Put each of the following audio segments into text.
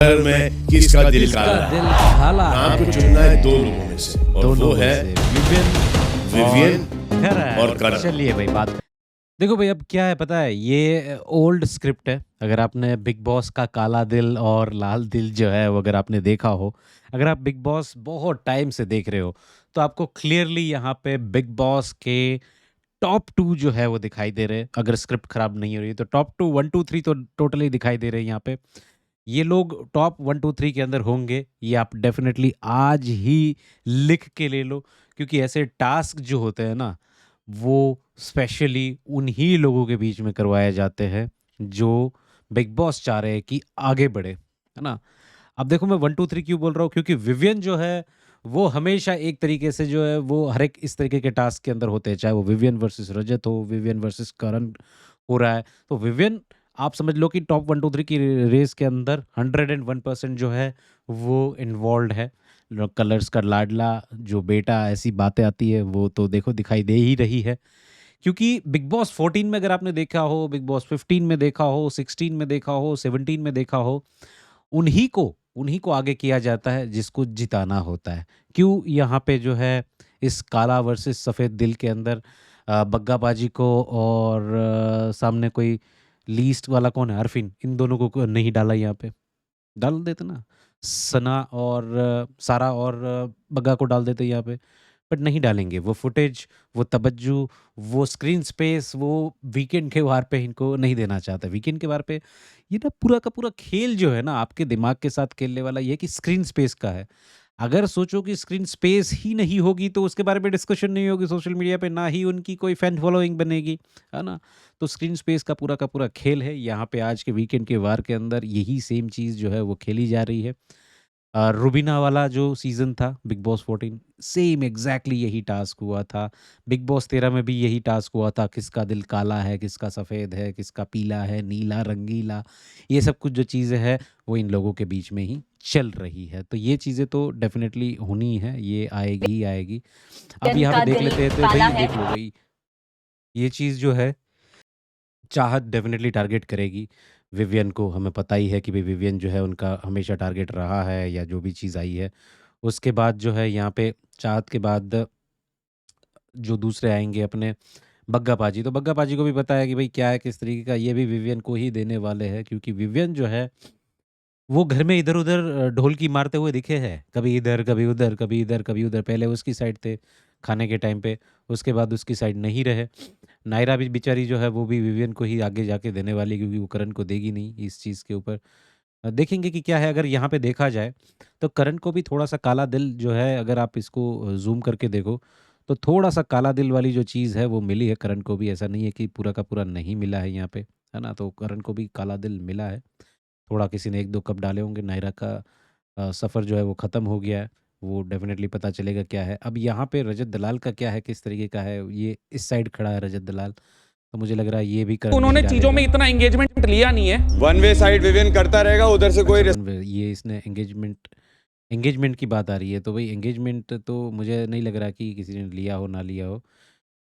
घर में किसका दिल किसका काला दिल है? काला नाम है? को चुनना है दो लोगों में से और दोनों वो में है से विवियन विवियन और करण। चलिए भाई बात देखो भाई, अब क्या है पता है, ये ओल्ड स्क्रिप्ट है। अगर आपने बिग बॉस का काला दिल और लाल दिल जो है वो अगर आपने देखा हो, अगर आप बिग बॉस बहुत टाइम से देख रहे हो, तो आपको क्लियरली यहाँ पे बिग बॉस के टॉप 2 जो है वो दिखाई दे रहे हैं। अगर स्क्रिप्ट खराब नहीं हो रही तो टॉप 2 1 2 3 तो टोटली दिखाई दे रहे हैं यहाँ पे। ये लोग टॉप 1 2 3 के अंदर होंगे, ये आप डेफिनेटली आज ही लिख के ले लो, क्योंकि ऐसे टास्क जो होते हैं ना, वो स्पेशली उन्हीं लोगों के बीच में करवाए जाते हैं जो बिग बॉस चाह रहे हैं कि आगे बढ़े, है ना। अब देखो मैं 1 2 3 क्यों बोल रहा हूँ, क्योंकि विवियन जो है वो हमेशा एक तरीके से जो है वो हर एक इस तरीके के टास्क के अंदर होते हैं, चाहे वो विवियन वर्सेस रजत हो, विवियन वर्सेस करण हो रहा है, तो विवियन आप समझ लो कि टॉप 1 2 3 की रेस के अंदर 101% जो है वो इन्वॉल्व है। कलर्स का लाडला जो बेटा, ऐसी बातें आती है वो तो देखो दिखाई दे ही रही है। क्योंकि बिग बॉस 14 में अगर आपने देखा हो, बिग बॉस 15 में देखा हो, 16 में देखा हो, 17 में देखा हो, उन्हीं को आगे किया जाता है जिसको जिताना होता है। क्यों यहाँ पे जो है इस काला वर्सेस सफ़ेद दिल के अंदर बग्गा बाजी को और सामने कोई लीस्ट वाला कौन है, अरफिन, इन दोनों को नहीं डाला यहाँ पे। डाल देते ना, सना और सारा और बग्गा को डाल देते यहाँ पे, बट नहीं डालेंगे। वो फुटेज, वो तवज्जो, वो स्क्रीन स्पेस, वो वीकेंड के वार पे इनको नहीं देना चाहता। वीकेंड के वार पे ये ना पूरा का पूरा खेल जो है ना आपके दिमाग के साथ खेलने वाला, ये कि स्क्रीन स्पेस का है। अगर सोचो कि स्क्रीन स्पेस ही नहीं होगी तो उसके बारे में डिस्कशन नहीं होगी सोशल मीडिया पे, ना ही उनकी कोई फैन फॉलोइंग बनेगी, है ना। तो स्क्रीन स्पेस का पूरा खेल है यहाँ पे। आज के वीकेंड के वार के अंदर यही सेम चीज़ जो है वो खेली जा रही है। रुबीना वाला जो सीज़न था बिग बॉस 14, सेम एग्जैक्टली यही टास्क हुआ था। बिग बॉस 13 में भी यही टास्क हुआ था, किसका दिल काला है, किसका सफ़ेद है, किसका पीला है, नीला, रंगीला, ये सब कुछ जो चीज़ें हैं वो इन लोगों के बीच में ही चल रही है। तो ये चीज़ें तो डेफिनेटली होनी है, ये आएगी ही आएगी। अब यहाँ पे देख लेते हैं तो भाई देख लो भाई, ये चीज़ जो है चाहत डेफ़िनेटली टारगेट करेगी विवियन को। हमें पता ही है कि भई विवियन जो है उनका हमेशा टारगेट रहा है, या जो भी चीज़ आई है। उसके बाद जो है यहाँ पे चाहत के बाद जो दूसरे आएँगे अपने बग्गा पाजी, तो बग्गा पाजी को भी पता है कि भई क्या है, किस तरीके का, ये भी विवियन को ही देने वाले हैं, क्योंकि विवियन जो है वो घर में इधर-उधर ढोलकी मारते हुए दिखे हैं। कभी इधर, कभी उधर, कभी इधर, कभी उधर। पहले उसकी साइड थे खाने के टाइम पे, उसके बाद उसकी साइड नहीं रहे। नायरा भी बेचारी जो है वो भी विवियन को ही आगे जाके देने वाली है, क्योंकि वो करण को देगी नहीं इस चीज़ के ऊपर। देखेंगे कि क्या है। अगर यहाँ पे देखा जाए तो करण को भी थोड़ा-सा काला दिल जो है, अगर आप इसको ज़ूम करके देखो, तो थोड़ा-सा काला दिल वाली जो चीज़ है वो मिली है करण को भी। ऐसा नहीं है कि पूरा का पूरा नहीं मिला है यहाँ पे, है ना? तो करण को भी काला दिल मिला है। थोड़ा किसी ने 1-2 कप डाले होंगे। नायरा का सफ़र जो है वो ख़त्म हो गया है। वो डेफ़िनेटली पता चलेगा क्या है। अब यहाँ पे रजत दलाल का क्या है, किस तरीके का है, ये इस साइड खड़ा है रजत दलाल। तो मुझे लग रहा है ये भी करण नहीं उन्होंने चीजों में डालेगा। इतना एंगेजमेंट लिया नहीं है। वन वे साइड विवियन करता रहेगा, उधर से कोई अच्छा, ये इसने एंगेजमेंट की बात आ रही है, तो भाई एंगेजमेंट तो मुझे नहीं लग रहा कि किसी ने लिया हो, ना लिया हो।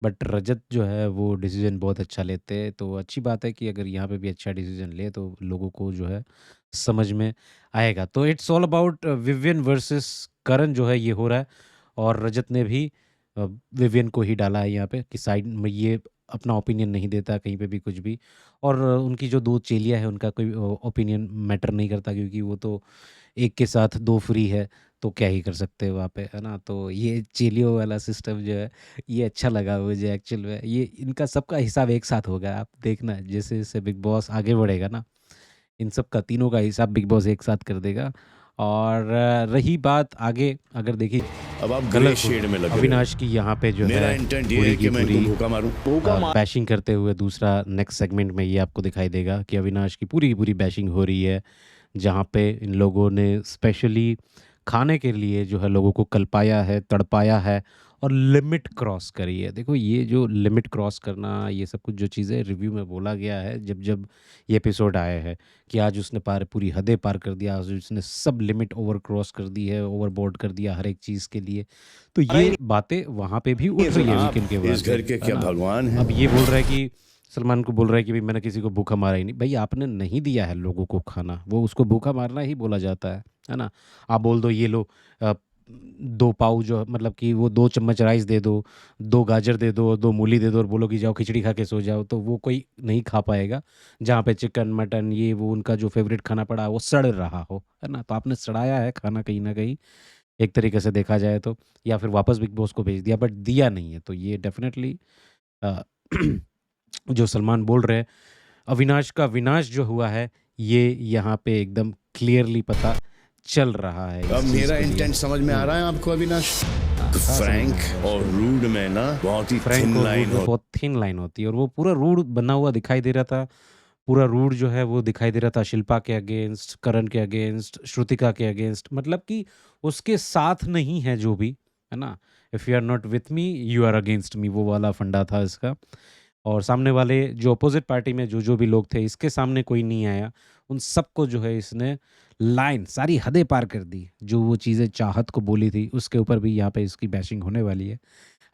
बट रजत जो है वो डिसीज़न बहुत अच्छा लेते हैं, तो अच्छी बात है कि अगर यहाँ पे भी अच्छा डिसीज़न ले तो लोगों को जो है समझ में आएगा। तो it's all about Vivian versus Karan जो है ये हो रहा है, और रजत ने भी विवियन को ही डाला है यहाँ पे कि साइड में ये अपना ओपिनियन नहीं देता कहीं पे भी कुछ भी। और उनकी जो 2 चेलियाँ हैं उनका कोई ओपिनियन मैटर नहीं करता, क्योंकि वो तो एक के साथ 2 फ्री है, तो क्या ही कर सकते हैं वहाँ पे, है ना? तो ये चेलियों वाला सिस्टम जो है ये अच्छा लगा मुझे एक्चुअल में। ये इनका सबका हिसाब एक साथ होगा, आप देखना जैसे-जैसे बिग बॉस आगे बढ़ेगा ना, इन सब का तीनों का हिसाब बिग बॉस एक साथ कर देगा। और रही बात आगे, अगर देखिए अब आप ग्रे कलरफुल शेड में लगे रहे। अविनाश की यहाँ पे जो मेरा है इंटेंट ये पूरी है की कि मैं इनको पूरी भूखा मारूं। बैशिंग करते हुए, दूसरा नेक्स्ट सेगमेंट में ये आपको दिखाई देगा कि अविनाश की पूरी की पूरी बैशिंग हो रही है, जहाँ पे इन लोगों ने स्पेशली खाने के लिए जो है लोगों को कल्पाया है, तड़पाया है और लिमिट क्रॉस करी है। देखो ये जो लिमिट क्रॉस करना, ये सब कुछ जो चीज़ें रिव्यू में बोला गया है जब जब ये एपिसोड आए हैं, कि आज उसने पूरी हदें पार कर दिया, आज उसने सब लिमिट ओवर क्रॉस कर दी है, ओवरबोर्ड कर दिया हर एक चीज़ के लिए। तो ये बातें वहाँ पे भी उठ रही है आप वीकेंड के बाद इस घर पे, के है क्या ना? भगवान हैं? अब ये बोल रहा है कि सलमान को बोल रहा है कि भाई मैंने किसी को भूखा मारा ही नहीं। भाई आपने नहीं दिया है लोगों को खाना, वो उसको भूखा मारना ही बोला जाता है ना? आप बोल दो ये लो 2 पाव जो मतलब कि वो 2 चम्मच राइस दे दो, 2 गाजर दे दो, 2 मूली दे दो और बोलो कि जाओ खिचड़ी खा के सो जाओ, तो वो कोई नहीं खा पाएगा। जहाँ पे चिकन, मटन ये वो उनका जो फ़ेवरेट खाना पड़ा है वो सड़ रहा हो, है ना? तो आपने सड़ाया है खाना कहीं न कहीं, एक तरीके से देखा जाए तो, या फिर वापस बिग बॉस को भेज दिया बट दिया नहीं है। तो ये डेफ़िनेटली अ, जो सलमान बोल रहे हैं, अविनाश का विनाश जो हुआ है, ये यहाँ पे एकदम क्लियरली पता चल रहा है अब इस चीज़ मेरा के लिए। इंटेंट समझ में आ रहा है आपको अविनाश? हाँ, समझ में फ्रैंक आ रहा है। और रूड में ना बहुत ही फ्रैंक थिन और लाइन रूड में होती बहुत थिन लाइन होती है और वो पूरा रूड बना हुआ दिखाई दे रहा था। पूरा रूड जो है वो दिखाई दे रहा था शिल्पा के अगेंस्ट, करण के अगेंस्ट, श्रुतिका के अगेंस्ट, मतलब कि उसके साथ नहीं है जो भी, है ना? If you are not with me, you are against me, वो वाला फंडा था इसका। और सामने वाले जो अपोज़िट पार्टी में जो भी लोग थे, इसके सामने कोई नहीं आया। उन सबको जो है इसने लाइन सारी हदें पार कर दी। जो वो चीज़ें चाहत को बोली थी, उसके ऊपर भी यहाँ पे इसकी बैशिंग होने वाली है।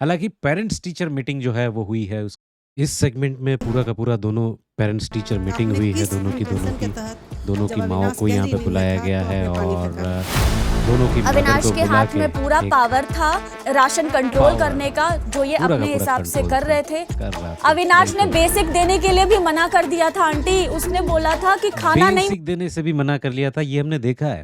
हालाँकि पेरेंट्स टीचर मीटिंग जो है वो हुई है उस इस सेगमेंट में पूरा का पूरा दोनों पेरेंट्स टीचर मीटिंग आपने हुई है किस दोनों की इंटेंशन के तहत दोनों जब की माँओं अविनाश को यहाँ गैलरी पे में बुलाया था गया तो है आपने पानी और फेंका? दोनों की मदर अविनाश को के बुला हाथ के में पूरा एक पावर था राशन कंट्रोल पावर करने का, जो ये पूरा का अपने पूरा हिसाब से कंट्रोल कर था, रहे थे। कर रहा था, अविनाश ने बिल्कुल। बेसिक देने के लिए भी मना कर दिया था आंटी, उसने बोला था कि खाना नहीं बेसिक देने से भी मना कर लिया था, ये हमने देखा है।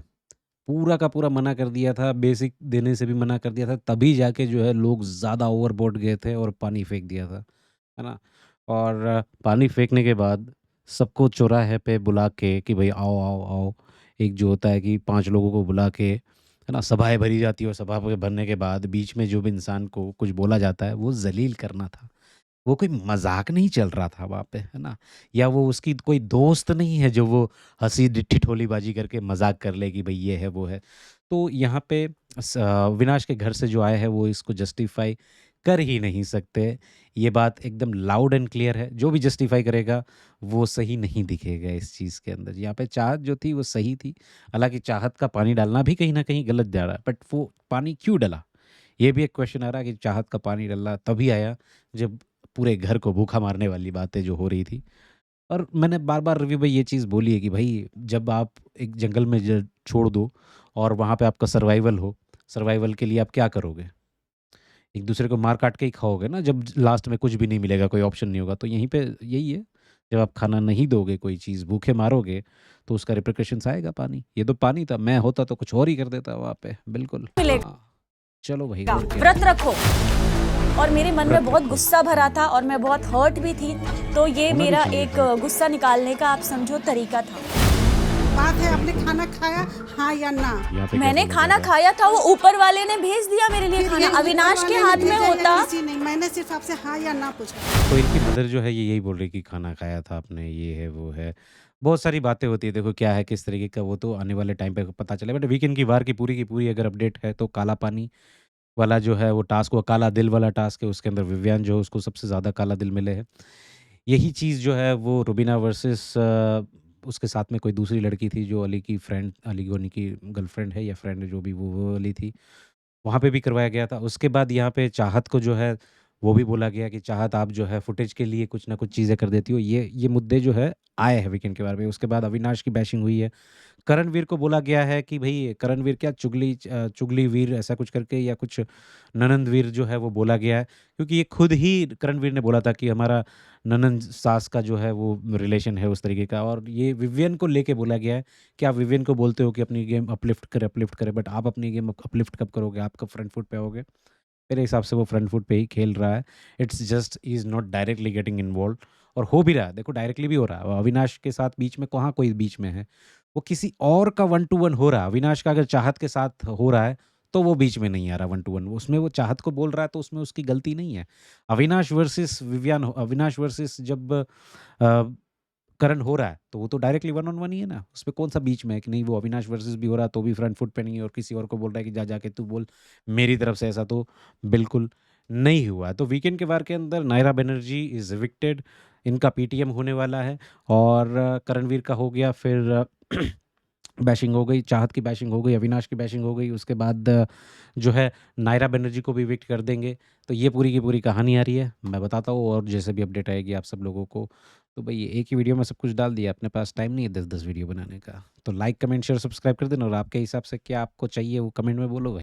पूरा का पूरा मना कर दिया था, बेसिक देने से भी मना कर दिया था, तभी जाके जो है लोग ज़्यादा ओवरबोर्ड गए थे और पानी फेंक दिया था, है ना? और पानी फेंकने के बाद सबको चौराहे पे बुला के कि भई आओ, आओ, आओ। एक जो होता है कि 5 लोगों को बुला के, है ना? सभाएँ भरी जाती है और सभा भ भरने के बाद बीच में जो भी इंसान को कुछ बोला जाता है, वो ज़लील करना था। वो कोई मज़ाक नहीं चल रहा था वहाँ पे, है ना? या वो उसकी कोई दोस्त नहीं है जो वो हँसी ठिठोलीबाज़ी करके मज़ाक कर ले कि भई ये है, वो है। तो यहाँ पे विनाश के घर से जो आया है वो इसको जस्टिफ़ाई कर ही नहीं सकते। ये बात एकदम लाउड एंड क्लियर है। जो भी जस्टिफ़ाई करेगा वो सही नहीं दिखेगा इस चीज़ के अंदर। यहाँ पे चाहत जो थी वो सही थी। हालाँकि चाहत का पानी डालना भी कहीं न कहीं गलत जा रहा है। बट वो पानी क्यों डला? ये भी एक क्वेश्चन आ रहा है कि चाहत का पानी डला तभी आया जब पूरे घर को भूखा मारने वाली बातें जो हो रही थी। और मैंने बार-बार रिव्यू में ये चीज़ बोली है कि भाई जब आप एक जंगल में ज छोड़ दो और वहाँ पे आपका सर्वाइवल हो, सर्वाइवल के लिए आप क्या करोगे? एक दूसरे को मार काट के ही खाओगे ना, जब लास्ट में कुछ भी नहीं मिलेगा, कोई ऑप्शन नहीं होगा। तो यहीं पे यही है, जब आप खाना नहीं दोगे कोई चीज़, भूखे मारोगे, तो उसका रिperकशंस आएगा पानी। ये तो पानी था, मैं होता तो कुछ और ही कर देता वहाँ पे, बिल्कुल। मिलेगा। हाँ, चलो भाई और क्या। व्रत रखो। और मेरे मन व्रत में बहुत रखो। गुस्सा भरा था और मैं बहुत हर्ट भी थी, तो ये होना भी मेरा चाहिए एक भाई। गुस्सा निकालने का आप समझो तरीका था। बात है आपने खाना खाया हाँ या ना? यहाँ पे मैंने कैसा खाना मज़ा खाया था, वो ऊपर वाले ने भेज दिया मेरे लिए फिर खाना। ये अविनाश ऊपर के वाले हाथ ने में भेजा या होता किसी ने? मैंने सिर्फ आपसे हाँ या ना पूछा। तो इनकी मदर जो है ये यही बोल रही कि खाना खाया था आपने, ये है, वो है। बहुत सारी बातें होती है, देखो क्या है, किस तरीके का, वो तो आने वाले टाइम पे पता चले। बट वीकेंड की वार की पूरी अगर अपडेट है तो काला पानी वाला जो है वो टास्क, वो काला दिल वाला टास्क है, उसके अंदर विवियान जो है उसको सबसे ज़्यादा काला दिल मिले हैं। यही चीज़ जो है वो रुबीना वर्सेस उसके साथ में कोई दूसरी लड़की थी जो अली की फ्रेंड, अली गोनी की गर्लफ्रेंड है या फ्रेंड है जो भी, वो वाली थी। वहाँ पे भी करवाया गया था। उसके बाद यहाँ पे चाहत को जो है वो भी बोला गया कि चाहत आप जो है फुटेज के लिए कुछ ना कुछ चीज़ें कर देती हो। ये मुद्दे जो है आए हैं वीकेंड के बारे में। उसके बाद अविनाश की बैशिंग हुई है। करणवीर को बोला गया है कि भई करणवीर क्या चुगलीवीर ऐसा कुछ करके या कुछ ननंदवीर जो है वो बोला गया है। क्योंकि ये खुद ही करणवीर ने बोला था कि हमारा ननंद सास का जो है वो रिलेशन है उस तरीके का, और ये विवियन को लेके बोला गया है कि आप विवियन को बोलते हो कि अपनी गेम अपलिफ्ट करे, बट आप अपनी गेम अपलिफ्ट कब करोगे? आप कब फ्रंट फुट पे आओगे? मेरे हिसाब से वो फ्रंट फुट पे ही खेल रहा है। It's just he is not directly getting involved, और हो भी रहा है। देखो डायरेक्टली भी हो रहा है। अविनाश के साथ बीच में कहाँ कोई बीच में है। वो किसी और का 1 टू 1 हो रहा है। अविनाश का अगर चाहत के साथ हो रहा है, तो वो बीच में नहीं आ रहा 1 टू 1। उसमें वो चाहत को बोल रहा है तो उसमें उसकी गलती नहीं है। Avinash versus Vivian, Avinash versus जब करण हो रहा है, तो वो तो डायरेक्टली 1 ऑन 1 ही है ना। उसमें कौन-सा बीच में है कि नहीं, वो अविनाश वर्सेस भी हो रहा है तो भी फ्रंट फुट पे नहीं है और किसी और को बोल रहा है कि जा जाके तू बोल मेरी तरफ से। ऐसा तो बिल्कुल नहीं हुआ है। तो वीकेंड के वार के अंदर नायरा बनर्जी इज़ इविक्टेड, इनका पीटीएम होने वाला है और करणवीर का हो गया। फिर बैशिंग हो गई, चाहत की बैशिंग हो गई, अविनाश की बैशिंग हो गई, उसके बाद जो है नायरा बनर्जी को भी इविक्ट कर देंगे। तो ये पूरी की पूरी कहानी आ रही है, मैं बताता हूँ और जैसे भी अपडेट आएगी आप सब लोगों को। तो भाई एक ही वीडियो में सब कुछ डाल दिया, अपने पास टाइम नहीं है 10-10 वीडियो बनाने का। तो लाइक, कमेंट, शेयर, सब्सक्राइब कर देना और आपके हिसाब से क्या आपको चाहिए वो कमेंट में बोलो भाई।